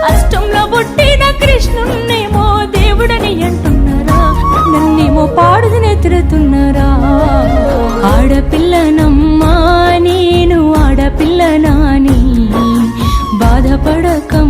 అష్టంలో పుట్టిన కృష్ణున్నేమో దేవుడని అంటున్నారా, నన్నేమో పాడుదని తిరుగుతున్నారా. ఆడపిల్లనమ్మా నేను ఆడపిల్లనాని బాధపడకం